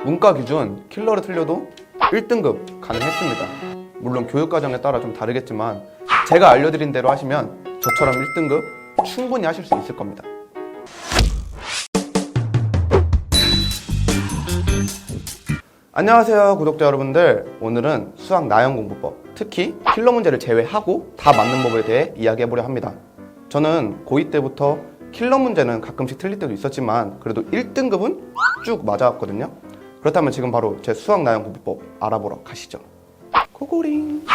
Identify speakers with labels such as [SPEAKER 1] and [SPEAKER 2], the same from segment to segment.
[SPEAKER 1] 문과 기준 킬러를 틀려도 1등급 가능했습니다. 물론 교육과정에 따라 좀 다르겠지만 제가 알려드린 대로 하시면 저처럼 1등급 충분히 하실 수 있을 겁니다. 안녕하세요 구독자 여러분들. 오늘은 수학 나형 공부법, 특히 킬러 문제를 제외하고 다 맞는 법에 대해 이야기해보려 합니다. 저는 고2 때부터 킬러 문제는 가끔씩 틀릴 때도 있었지만 그래도 1등급은 쭉 맞아왔거든요. 그렇다면 지금 바로 제 수학 나형 공부법 알아보러 가시죠. 고고링.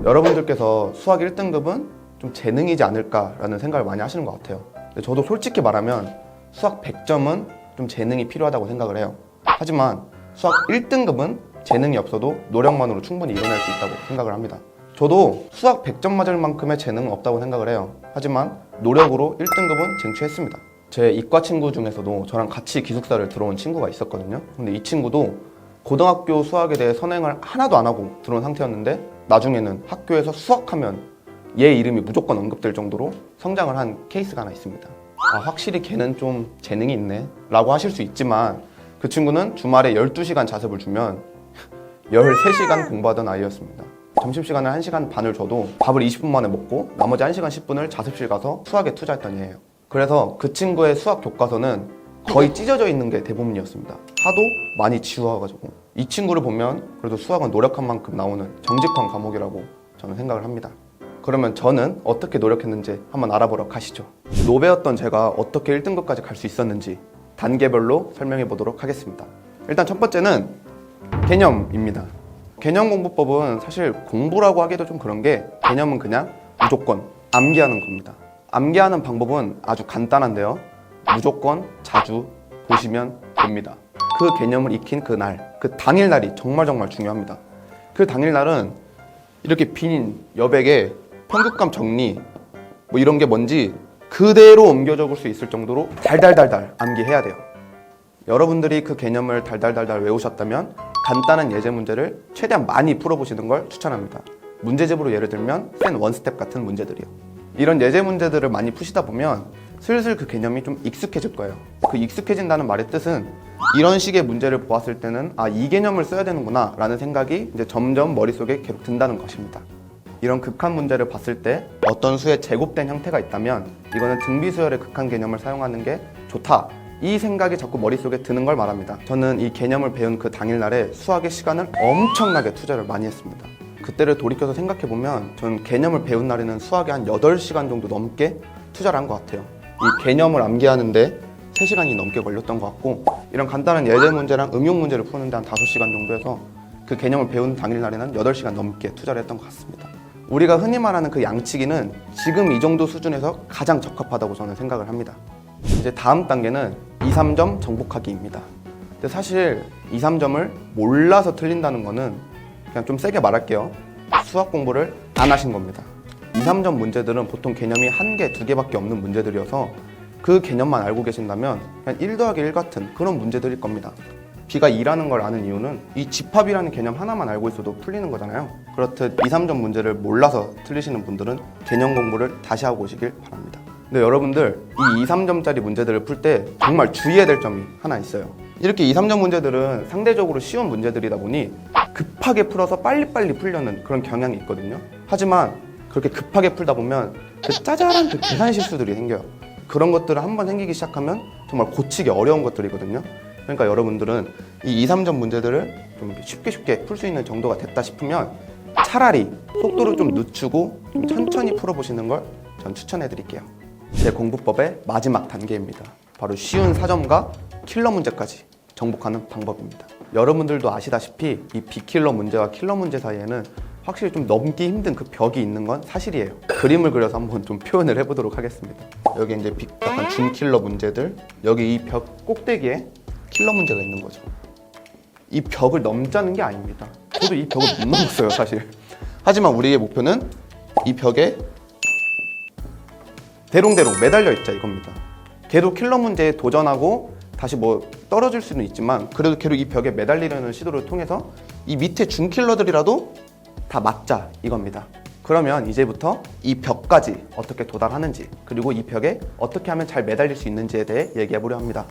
[SPEAKER 1] 여러분들께서 수학 1등급은 좀 재능이지 않을까라는 생각을 많이 하시는 것 같아요. 근데 저도 솔직히 말하면 수학 100점은 좀 재능이 필요하다고 생각을 해요. 하지만 수학 1등급은 재능이 없어도 노력만으로 충분히 이뤄낼 수 있다고 생각을 합니다. 저도 수학 100점 맞을 만큼의 재능은 없다고 생각을 해요. 하지만 노력으로 1등급은 쟁취했습니다. 제 이과 친구 중에서도 저랑 같이 기숙사를 들어온 친구가 있었거든요. 근데 이 친구도 고등학교 수학에 대해 선행을 하나도 안 하고 들어온 상태였는데 나중에는 학교에서 수학하면 얘 이름이 무조건 언급될 정도로 성장을 한 케이스가 하나 있습니다. 아, 확실히 걔는 좀 재능이 있네 라고 하실 수 있지만 그 친구는 주말에 12시간 자습을 주면 13시간 공부하던 아이였습니다. 점심시간에 1시간 반을 줘도 밥을 20분 만에 먹고 나머지 1시간 10분을 자습실 가서 수학에 투자했던 애예요. 그래서 그 친구의 수학 교과서는 거의 찢어져 있는 게 대부분이었습니다. 하도 많이 지워가지고. 이 친구를 보면 그래도 수학은 노력한 만큼 나오는 정직한 과목이라고 저는 생각을 합니다. 그러면 저는 어떻게 노력했는지 한번 알아보러 가시죠. 노배였던 제가 어떻게 1등급까지 갈 수 있었는지 단계별로 설명해 보도록 하겠습니다. 일단 첫 번째는 개념입니다. 개념 공부법은 사실 공부라고 하기도 좀 그런 게 개념은 그냥 무조건 암기하는 겁니다. 암기하는 방법은 아주 간단한데요. 무조건 자주 보시면 됩니다. 그 개념을 익힌 그날, 그 당일날이 정말 중요합니다. 그 당일날은 이렇게 빈 여백에 편국감 정리 뭐 이런 게 뭔지 그대로 옮겨 적을 수 있을 정도로 달달달달 암기해야 돼요. 여러분들이 그 개념을 달달달달 외우셨다면 간단한 예제 문제를 최대한 많이 풀어보시는 걸 추천합니다. 문제집으로 예를 들면 센 원스텝 같은 문제들이요. 이런 예제 문제들을 많이 푸시다 보면 슬슬 그 개념이 좀 익숙해질 거예요. 그 익숙해진다는 말의 뜻은 이런 식의 문제를 보았을 때는 아, 이 개념을 써야 되는구나 라는 생각이 이제 점점 머릿속에 계속 든다는 것입니다. 이런 극한 문제를 봤을 때 어떤 수의 제곱된 형태가 있다면 이거는 등비수열의 극한 개념을 사용하는 게 좋다, 이 생각이 자꾸 머릿속에 드는 걸 말합니다. 저는 이 개념을 배운 그 당일날에 수학의 시간을 엄청나게 투자를 많이 했습니다. 그때를 돌이켜서 생각해보면 전 개념을 배운 날에는 수학에 한 8시간 정도 넘게 투자를 한 것 같아요. 이 개념을 암기하는데 3시간이 넘게 걸렸던 것 같고, 이런 간단한 예제 문제랑 응용 문제를 푸는데 한 5시간 정도 해서 그 개념을 배운 당일날에는 8시간 넘게 투자를 했던 것 같습니다. 우리가 흔히 말하는 그 양치기는 지금 이 정도 수준에서 가장 적합하다고 저는 생각을 합니다. 이제 다음 단계는 2, 3점 정복하기입니다. 근데 사실 2, 3점을 몰라서 틀린다는 거는 그냥 좀 세게 말할게요. 수학 공부를 안 하신 겁니다. 2, 3점 문제들은 보통 개념이 1개, 2개밖에 없는 문제들이어서 그 개념만 알고 계신다면 그냥 1 더하기 1 같은 그런 문제들일 겁니다. B가 2라는 걸 아는 이유는 이 집합이라는 개념 하나만 알고 있어도 풀리는 거잖아요. 그렇듯 2, 3점 문제를 몰라서 틀리시는 분들은 개념 공부를 다시 하고 오시길 바랍니다. 근데 여러분들 이 2, 3점짜리 문제들을 풀 때 정말 주의해야 될 점이 하나 있어요. 이렇게 2, 3점 문제들은 상대적으로 쉬운 문제들이다 보니 급하게 풀어서 빨리빨리 풀려는 그런 경향이 있거든요. 하지만 그렇게 급하게 풀다 보면 그 짜잘한 그 계산 실수들이 생겨요. 그런 것들을 한번 생기기 시작하면 정말 고치기 어려운 것들이거든요. 그러니까 여러분들은 이 2, 3점 문제들을 좀 쉽게 풀 수 있는 정도가 됐다 싶으면 차라리 속도를 좀 늦추고 좀 천천히 풀어보시는 걸 전 추천해 드릴게요. 제 공부법의 마지막 단계입니다. 바로 쉬운 4점과 킬러 문제까지 정복하는 방법입니다. 여러분들도 아시다시피 이 비킬러 문제와 킬러 문제 사이에는 확실히 좀 넘기 힘든 그 벽이 있는 건 사실이에요. 그림을 그려서 한번 좀 표현을 해보도록 하겠습니다. 여기 이제 약간 중킬러 문제들, 여기 이 벽 꼭대기에 킬러 문제가 있는 거죠. 이 벽을 넘자는 게 아닙니다. 저도 이 벽을 못 넘었어요, 사실. 하지만 우리의 목표는 이 벽에 대롱대롱 매달려 있자 이겁니다. 걔도 킬러 문제에 도전하고 다시 뭐 떨어질 수는 있지만 그래도 걔도 이 벽에 매달리려는 시도를 통해서 이 밑에 중킬러들이라도 다 맞자 이겁니다. 그러면 이제부터 이 벽까지 어떻게 도달하는지, 그리고 이 벽에 어떻게 하면 잘 매달릴 수 있는지에 대해 얘기해 보려 합니다.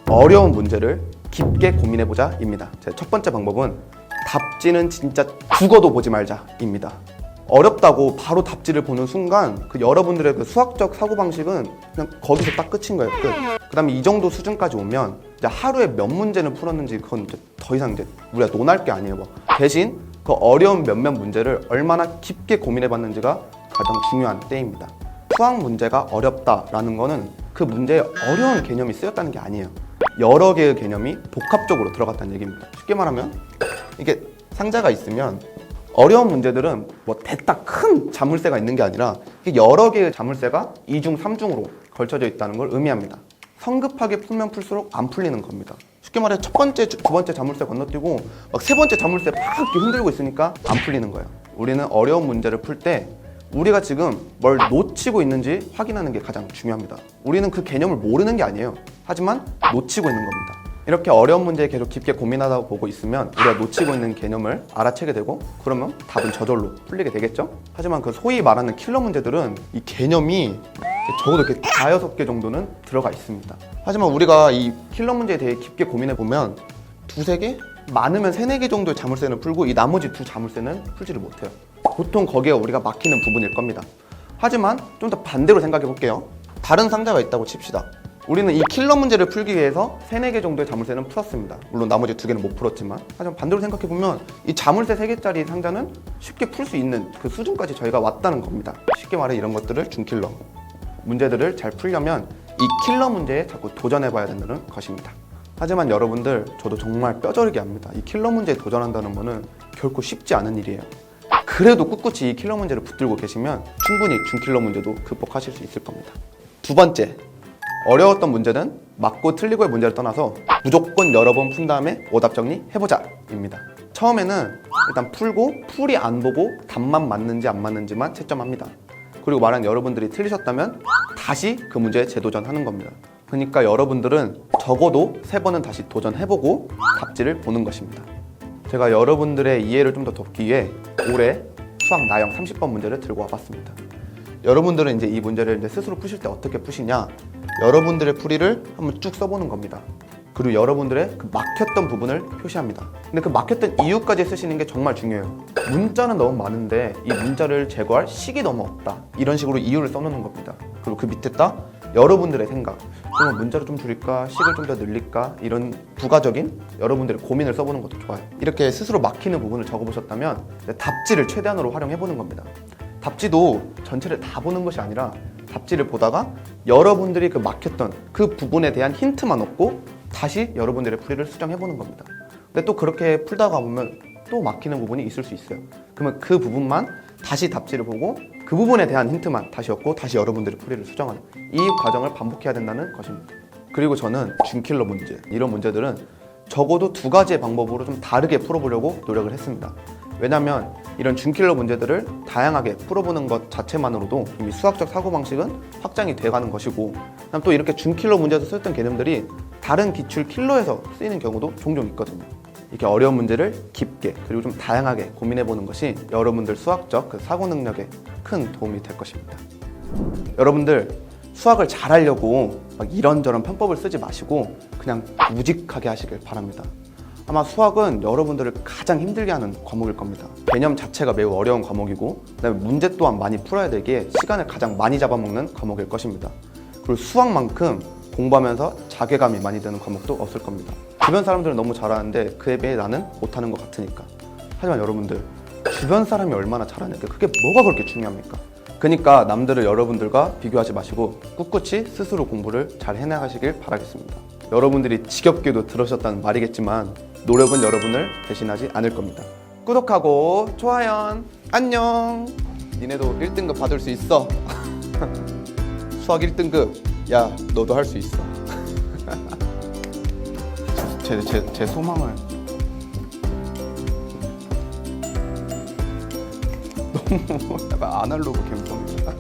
[SPEAKER 1] 어려운 문제를 깊게 고민해보자입니다. 제 첫 번째 방법은 답지는 진짜 죽어도 보지 말자입니다. 어렵다고 바로 답지를 보는 순간 그 여러분들의 그 수학적 사고방식은 그냥 거기서 딱 끝인 거예요. 끝. 그 다음에 이 정도 수준까지 오면 이제 하루에 몇 문제는 풀었는지 그건 이제 더 이상 이제 우리가 논할 게 아니에요. 뭐. 대신 그 어려운 몇몇 문제를 얼마나 깊게 고민해봤는지가 가장 중요한 때입니다. 수학 문제가 어렵다라는 거는 그 문제에 어려운 개념이 쓰였다는 게 아니에요. 여러 개의 개념이 복합적으로 들어갔다는 얘기입니다. 쉽게 말하면 이게 상자가 있으면 어려운 문제들은 뭐 대딱 큰 자물쇠가 있는 게 아니라 여러 개의 자물쇠가 2중, 3중으로 걸쳐져 있다는 걸 의미합니다. 성급하게 풀면 풀수록 안 풀리는 겁니다. 쉽게 말해 첫 번째, 두 번째 자물쇠 건너뛰고 막 세 번째 자물쇠 막 이렇게 흔들고 있으니까 안 풀리는 거예요. 우리는 어려운 문제를 풀 때 우리가 지금 뭘 놓치고 있는지 확인하는 게 가장 중요합니다. 우리는 그 개념을 모르는 게 아니에요. 하지만 놓치고 있는 겁니다. 이렇게 어려운 문제에 계속 깊게 고민하다 보고 있으면 우리가 놓치고 있는 개념을 알아채게 되고 그러면 답은 저절로 풀리게 되겠죠? 하지만 그 소위 말하는 킬러 문제들은 이 개념이 적어도 이렇게 5-6개 정도는 들어가 있습니다. 하지만 우리가 이 킬러 문제에 대해 깊게 고민해 보면 2-3개? 많으면 3-4개 정도의 자물쇠는 풀고 이 나머지 2 자물쇠는 풀지를 못해요. 보통 거기에 우리가 막히는 부분일 겁니다. 하지만 좀 더 반대로 생각해 볼게요. 다른 상자가 있다고 칩시다. 우리는 이 킬러 문제를 풀기 위해서 3-4개 정도의 자물쇠는 풀었습니다. 물론 나머지 2개는 못 풀었지만 하지만 반대로 생각해 보면 이 자물쇠 3개짜리 상자는 쉽게 풀 수 있는 그 수준까지 저희가 왔다는 겁니다. 쉽게 말해 이런 것들을 준킬러 문제들을 잘 풀려면 이 킬러 문제에 자꾸 도전해 봐야 된다는 것입니다. 하지만 여러분들 저도 정말 뼈저리게 압니다. 이 킬러 문제에 도전한다는 거는 결코 쉽지 않은 일이에요. 그래도 꿋꿋이 이 킬러 문제를 붙들고 계시면 충분히 준킬러 문제도 극복하실 수 있을 겁니다. 두 번째, 어려웠던 문제는 맞고 틀리고의 문제를 떠나서 무조건 여러 번 푼 다음에 오답 정리해보자 입니다. 처음에는 일단 풀고 풀이 안 보고 답만 맞는지 안 맞는지만 채점합니다. 그리고 만약 여러분들이 틀리셨다면 다시 그 문제에 재도전하는 겁니다. 그러니까 여러분들은 적어도 3번은 다시 도전해보고 답지를 보는 것입니다. 제가 여러분들의 이해를 좀 더 돕기 위해 올해 수학 나형 30번 문제를 들고 와봤습니다. 여러분들은 이제 이 문제를 이제 스스로 푸실 때 어떻게 푸시냐? 여러분들의 풀이를 한번 쭉 써보는 겁니다. 그리고 여러분들의 그 막혔던 부분을 표시합니다. 근데 그 막혔던 이유까지 쓰시는 게 정말 중요해요. 문자는 너무 많은데 이 문자를 제거할 식이 너무 없다. 이런 식으로 이유를 써놓는 겁니다. 그리고 그 밑에다 여러분들의 생각, 그러면 문자를 좀 줄일까, 식을 좀 더 늘릴까, 이런 부가적인 여러분들의 고민을 써보는 것도 좋아요. 이렇게 스스로 막히는 부분을 적어보셨다면 답지를 최대한으로 활용해보는 겁니다. 답지도 전체를 다 보는 것이 아니라 답지를 보다가 여러분들이 그 막혔던 그 부분에 대한 힌트만 얻고 다시 여러분들의 풀이를 수정해보는 겁니다. 근데 또 그렇게 풀다가 보면 또 막히는 부분이 있을 수 있어요. 그러면 그 부분만 다시 답지를 보고 그 부분에 대한 힌트만 다시 얻고 다시 여러분들의 풀이를 수정하는 이 과정을 반복해야 된다는 것입니다. 그리고 저는 준킬러 문제, 이런 문제들은 적어도 2가지의 방법으로 좀 다르게 풀어보려고 노력을 했습니다. 왜냐하면 이런 준킬러 문제들을 다양하게 풀어보는 것 자체만으로도 이미 수학적 사고방식은 확장이 돼가는 것이고, 또 이렇게 준킬러 문제에서 쓰였던 개념들이 다른 기출 킬러에서 쓰이는 경우도 종종 있거든요. 이렇게 어려운 문제를 깊게 그리고 좀 다양하게 고민해보는 것이 여러분들 수학적 그 사고 능력에 큰 도움이 될 것입니다. 여러분들 수학을 잘하려고 막 이런저런 편법을 쓰지 마시고 그냥 무직하게 하시길 바랍니다. 아마 수학은 여러분들을 가장 힘들게 하는 과목일 겁니다. 개념 자체가 매우 어려운 과목이고 그다음에 문제 또한 많이 풀어야 되기에 시간을 가장 많이 잡아먹는 과목일 것입니다. 그리고 수학만큼 공부하면서 자괴감이 많이 드는 과목도 없을 겁니다. 주변 사람들은 너무 잘하는데 그에 비해 나는 못하는 것 같으니까. 하지만 여러분들 주변 사람이 얼마나 잘하는데 그게 뭐가 그렇게 중요합니까? 그러니까 남들을 여러분들과 비교하지 마시고 꿋꿋이 스스로 공부를 잘 해나가시길 바라겠습니다. 여러분들이 지겹게도 들으셨다는 말이겠지만 노력은 여러분을 대신하지 않을 겁니다. 구독하고 좋아요 안녕. 니네도 1등급 받을 수 있어. 수학 1등급 야 너도 할 수 있어. 제 소망을 너무 약간 아날로그 감성입니다.